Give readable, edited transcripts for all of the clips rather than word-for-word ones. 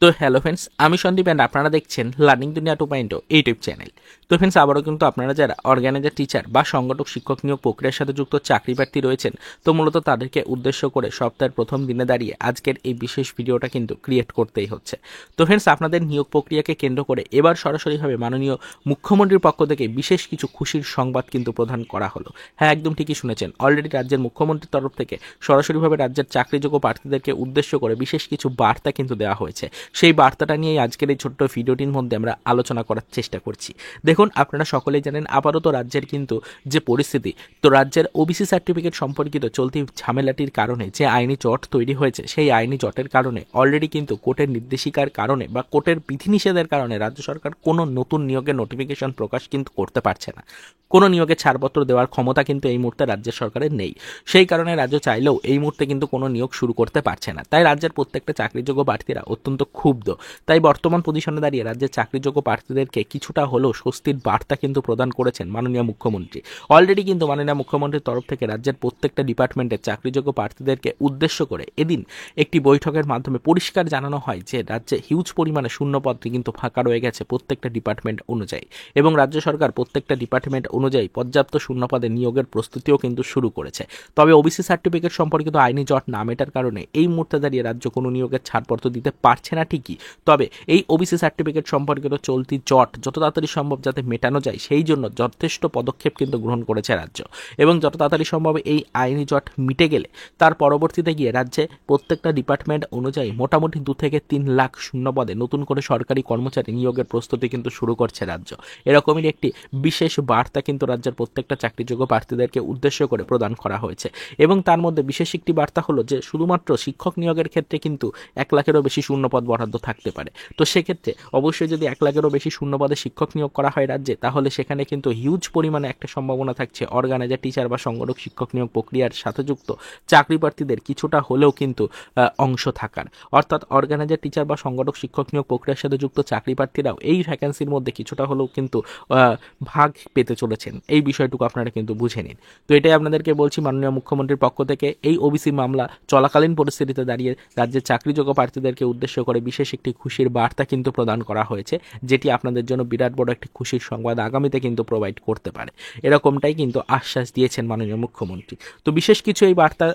তো hello friends, আমি Sandeep and আপনারা দেখছেন লার্নিং দুনিয়া 2.0 ইউটিউব চ্যানেল। তো ফ্রেন্ডস, আবারও কিন্তু আপনারা যারা অর্গানাইজার টিচার বা সংগঠক শিক্ষক নিয়োগ প্রক্রিয়ার সাথে যুক্ত চাকরি প্রার্থী রয়েছেন, তো মূলত তাদেরকে উদ্দেশ্য করে সপ্তাহের প্রথম দিনে দাঁড়িয়ে আজকের এই বিশেষ ভিডিওটা কিন্তু ক্রিয়েট করতেই হচ্ছে। তো ফ্রেন্ডস, আপনাদের নিয়োগ প্রক্রিয়াকে কেন্দ্র করে এবার সরাসরিভাবে মাননীয় মুখ্যমন্ত্রীর পক্ষ থেকে বিশেষ কিছু খুশির সংবাদ কিন্তু প্রদান করা হলো। হ্যাঁ, একদম ঠিকই শুনেছেন, অলরেডি রাজ্যের মুখ্যমন্ত্রীর তরফ থেকে সরাসরিভাবে রাজ্যের চাকরিযোগ্য প্রার্থীদেরকে উদ্দেশ্য করে বিশেষ কিছু বার্তা কিন্তু দেওয়া হয়েছে। সেই বার্তাটা নিয়েই আজকের এই ছোট্ট ভিডিওটির মধ্যে আমরা আলোচনা করার চেষ্টা করছি। দেখুন, আপনারা সকলেই জানেন আপাতত রাজ্যের কিন্তু যে পরিস্থিতি, তো রাজ্যের ওবিসি সার্টিফিকেট সম্পর্কিত চলতি ঝামেলাটির কারণে যে আইনি জট তৈরি হয়েছে, সেই আইনি জটের কারণে অলরেডি কিন্তু কোর্টের নির্দেশিকার কারণে বা কোর্টের বিধিনিষেধের কারণে রাজ্য সরকার কোনো নতুন নিয়োগের নোটিফিকেশন প্রকাশ কিন্তু করতে পারছে না। কোনো নিয়োগে ছাড়পত্র দেওয়ার ক্ষমতা কিন্তু এই মুহূর্তে রাজ্য সরকারের নেই। সেই কারণে রাজ্য চাইলেও এই মুহূর্তে কিন্তু কোনো নিয়োগ শুরু করতে পারছে না। তাই রাজ্যের প্রত্যেকটা চাকরিযোগ্য প্রার্থীরা অত্যন্ত ক্ষুব্ধ। তাই বর্তমান পজিশনে দাঁড়িয়ে রাজ্যের চাকরিযোগ্য প্রার্থীদেরকে কিছুটা হলেও স্বস্তির বার্তা কিন্তু প্রদান করেছেন মাননীয় মুখ্যমন্ত্রী। অলরেডি কিন্তু মাননীয় মুখ্যমন্ত্রীর তরফ থেকে রাজ্যের প্রত্যেকটা ডিপার্টমেন্টের চাকরিযোগ্য প্রার্থীদেরকে উদ্দেশ্য করে এদিন একটি বৈঠকের মাধ্যমে পরিষ্কার জানানো হয় যে রাজ্যে হিউজ পরিমাণে শূন্যপদ কিন্তু ফাঁকা রয়ে গেছে প্রত্যেকটা ডিপার্টমেন্ট অনুযায়ী, এবং রাজ্য সরকার প্রত্যেকটা ডিপার্টমেন্ট অনুযায়ী পর্যাপ্ত শূন্যপদে নিয়োগের প্রস্তুতিও কিন্তু শুরু করেছে। তবে ওবিসি সার্টিফিকেট সম্পর্কিত আইনি জট না মেটার কারণে এই মুহূর্তে দাঁড়িয়ে রাজ্য কোনো নিয়োগের ছাড়পত্র দিতে পারছে না ঠিকই, তবে এই ওবিসি সার্টিফিকেট সম্পর্কিত চলতি জট যত তাড়াতাড়ি সম্ভব যাতে মেটানো যায় সেই জন্য যথেষ্ট পদক্ষেপ কিন্তু গ্রহণ করেছে রাজ্য, এবং যত তাড়াতাড়ি সম্ভব এই আইনি জট মিটে গেলে তার পরবর্তীতে গিয়ে রাজ্যে প্রত্যেকটা ডিপার্টমেন্ট অনুযায়ী মোটামুটি 2 থেকে 3 লাখ শূন্যপদে নতুন করে সরকারি কর্মচারী নিয়োগের প্রস্তুতি কিন্তু শুরু করছে রাজ্য। এরকমই একটি বিশেষ বার্তা কিন্তু রাজ্যের প্রত্যেকটা চাকরিযোগ্য প্রার্থীদেরকে উদ্দেশ্য করে প্রদান করা হয়েছে, এবং তার মধ্যে বিশেষ একটি বার্তা হলো যে শুধুমাত্র শিক্ষক নিয়োগের ক্ষেত্রে কিন্তু 1 লাখেরও বেশি শূন্যপদ বরাদ্দ থাকতে পারে। তো সেক্ষেত্রে অবশ্যই যদি 1 লাখেরও বেশি শূন্যপদে শিক্ষক নিয়োগ করা হয় রাজ্যে, তাহলে সেখানে কিন্তু হিউজ পরিমাণে একটা সম্ভাবনা থাকছে অর্গানাইজার টিচার বা সংগঠক শিক্ষক নিয়োগ প্রক্রিয়ার সাথে যুক্ত চাকরি প্রার্থীদের কিছুটা হলেও কিন্তু অংশ থাকার, অর্থাৎ অর্গানাইজার টিচার বা সংগঠক শিক্ষক নিয়োগ প্রক্রিয়ার সাথে যুক্ত চাকরি প্রার্থীরাও এই ভ্যাকেন্সির মধ্যে কিছুটা হলেও কিন্তু ভাগ পেতে চলেছেন। এই বিষয়টুকু আপনারা কিন্তু বুঝে নিন। তো এটাই আপনাদেরকে বলছি, মাননীয় মুখ্যমন্ত্রীর পক্ষ থেকে এই ওবিসি মামলা চলাকালীন পরিস্থিতিতে দাঁড়িয়ে রাজ্যের চাকরিযোগ্য প্রার্থীদেরকে উদ্দেশ্য করে বিশেষ একটি খুশির বার্তা কিন্তু প্রদান করা হয়েছে, যেটি আপনাদের জন্য বিরাট বড় একটি খুশির সংবাদ আগামীতে কিন্তু প্রোভাইড করতে পারে, এরকমটাই কিন্তু আশ্বাস দিয়েছেন মাননীয় মুখ্যমন্ত্রী। তো বিশেষ কিছু এই বার্তা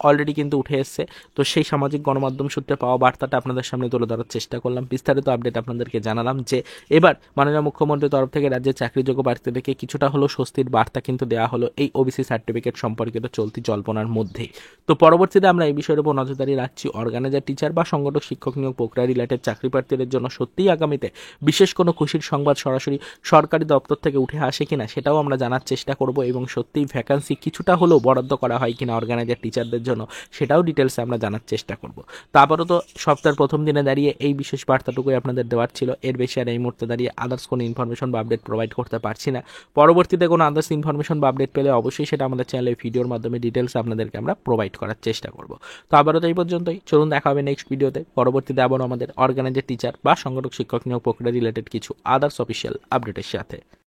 অলরেডি কিন্তু উঠে এসছে, তো সেই সামাজিক গণমাধ্যম সূত্রে পাওয়া বার্তাটা আপনাদের সামনে তুলে ধরার চেষ্টা করলাম। বিস্তারিত আপডেট আপনাদেরকে জানালাম যে এবার মাননীয় মুখ্যমন্ত্রীর তরফ থেকে রাজ্যের চাকরিযোগ্য প্রার্থীদেরকে কিছুটা হলেও স্বস্তির বার্তা কিন্তু দেওয়া হলো এই ওবিসি সার্টিফিকেট সম্পর্কিত চলতি জল্পনার মধ্যেই। তো পরবর্তীতে আমরা এই বিষয়ের উপর নজরদারি রাখছি। অর্গানাইজার টিচার বা সংগঠক শিক্ষক নিয়োগ প্রক্রিয়া রিলেটেড চাকরি প্রার্থীদের জন্য সত্যিই আগামীতে বিশেষ কোনো খুশির সংবাদ সরাসরি সরকারি দপ্তর থেকে উঠে আসে কিনা সেটাও আমরা জানার চেষ্টা করব, এবং সত্যিই ভ্যাকান্সি কিছুটা হলেও বরাদ্দ করা হয় কিনা অর্গানাইজার টিচারদের জন্য সেটাও ডিটেলসে আমরা জানার চেষ্টা করব। তারপরও তো সপ্তাহের প্রথম দিনে দাঁড়িয়ে এই বিশেষ বার্তাটুকুই আপনাদের দেওয়ার ছিল। এর বেশি আর এই মুহূর্তে দাঁড়িয়ে আদার্স কোনো ইনফরমেশন বা আপডেট প্রোভাইড করতে পারছি না। পরবর্তীতে কোনো আদার্স ইনফরমেশন বা আপডেট পেলে অবশ্যই সেটা আমাদের চ্যানেলে ভিডিওর মাধ্যমে ডিটেলস আপনাদেরকে আমরা প্রোভাইড করার চেষ্টা করব। তো আবারও তো এই পর্যন্তই, চলুন দেখা হবে নেক্সট ভিডিওতে। পরবর্তীতে আবারও আমাদের অর্গানাইজার টিচার বা সংগঠক শিক্ষক নিয়োগ প্রক্রিয়া রিলেটেড কিছু আদার্স অফিসিয়াল আপডেটের সাথে।